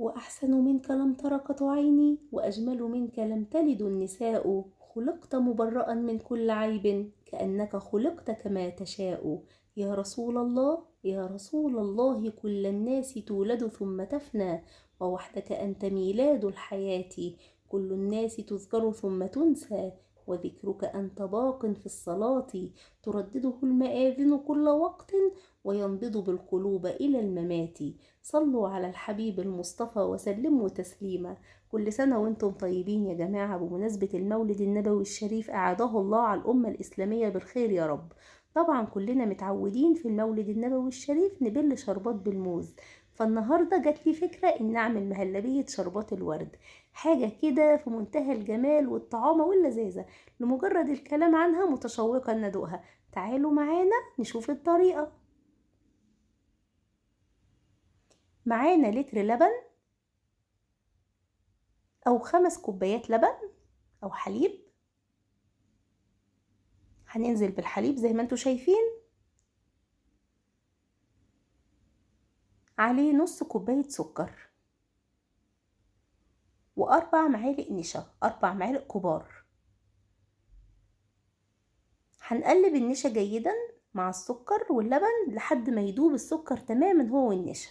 وأحسن منك لم تر قط عيني، وأجمل منك لم تلد النساء. خلقت مبرأ من كل عيب، كأنك خلقت كما تشاء. يا رسول الله يا رسول الله، كل الناس تولد ثم تفنى، ووحدك أنت ميلاد الحياة. كل الناس تذكر ثم تنسى، وذكرك أنت باق في الصلاة. تردده المآذن كل وقت، وينبض بالقلوب إلى الممات. صلوا على الحبيب المصطفى وسلموا تسليما. كل سنة وانتم طيبين يا جماعة، بمناسبة المولد النبوي الشريف أعاده الله على الأمة الإسلامية بالخير يا رب. طبعا كلنا متعودين في المولد النبوي الشريف نبل شربات بالموز، فالنهاردة جات لي فكرة إن أعمل مهلبية شربات الورد. حاجة كده في منتهى الجمال والطعامة واللذاذة، لمجرد الكلام عنها متشوقة إن أدوقها. تعالوا معانا نشوف الطريقة. معانا لتر لبن أو 5 كوبايات لبن أو حليب. هننزل بالحليب زي ما انتوا شايفين، عليه نص كوباية سكر، و4 معالق نشا، 4 معالق كبار. هنقلب النشا جيدا مع السكر واللبن لحد ما يدوب السكر تماما هو والنشا.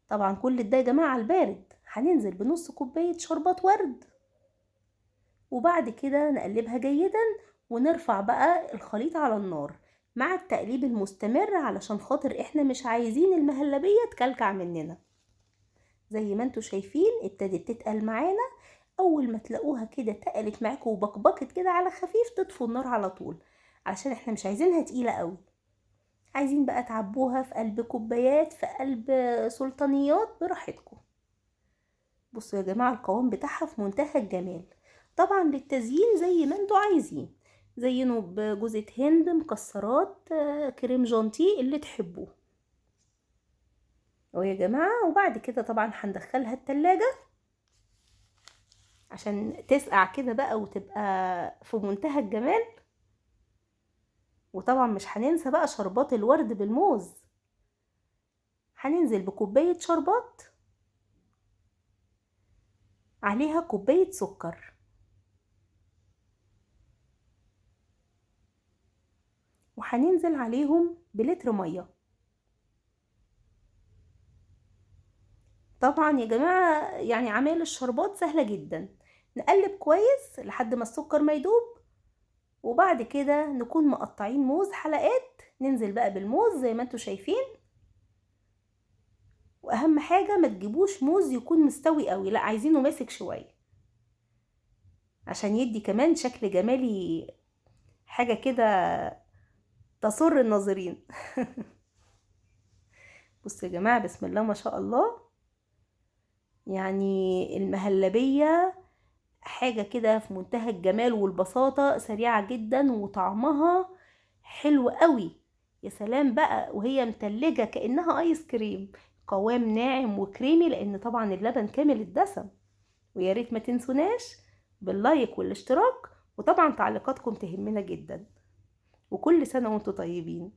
طبعا كل ده يا جماعة على البارد. هننزل بنص كوباية شربات ورد، وبعد كده نقلبها جيدا ونرفع بقى الخليط على النار مع التقليب المستمر، علشان خاطر احنا مش عايزين المهلبية تكلكع مننا. زي ما انتوا شايفين ابتدت تتقل معانا. اول ما تلاقوها كده تقلت معاكم وبقبقت كده على خفيف، تطفوا النار على طول، علشان احنا مش عايزينها تقيلة قوي. عايزين بقى تعبوها في قلب كوبايات، في قلب سلطانيات، براحتكم. بصوا يا جماعة القوام بتاعها في منتهى الجمال. طبعا للتزيين زي ما انتوا عايزين، زينوا بجوزة هند، مكسرات، كريم جانتيه اللي تحبوه. ويا جماعة وبعد كده طبعا هندخلها التلاجة عشان تسقع كده بقى وتبقى في منتهى الجمال. وطبعا مش هننسى بقى شربات الورد بالموز. هننزل بكوباية شربات، عليها كوباية سكر، وهننزل عليهم بلتر مية. طبعا يا جماعة يعني عمايل الشربات سهلة جدا. نقلب كويس لحد ما السكر ما يدوب، وبعد كده نكون مقطعين موز حلقات، ننزل بقى بالموز زي ما انتوا شايفين. واهم حاجة ما تجيبوش موز يكون مستوي قوي، لا عايزينه ماسك شوية عشان يدي كمان شكل جمالي، حاجة كده تسر الناظرين. بصوا يا جماعة بسم الله ما شاء الله، يعني المهلبية حاجة كده في منتهى الجمال والبساطة، سريعة جدا وطعمها حلو قوي. يا سلام بقى وهي متلجة كأنها ايس كريم، قوام ناعم وكريمي، لان طبعا اللبن كامل الدسم. ويا ريت ما تنسوناش باللايك والاشتراك، وطبعا تعليقاتكم تهمنا جدا. وكل سنة وانتم طيبين.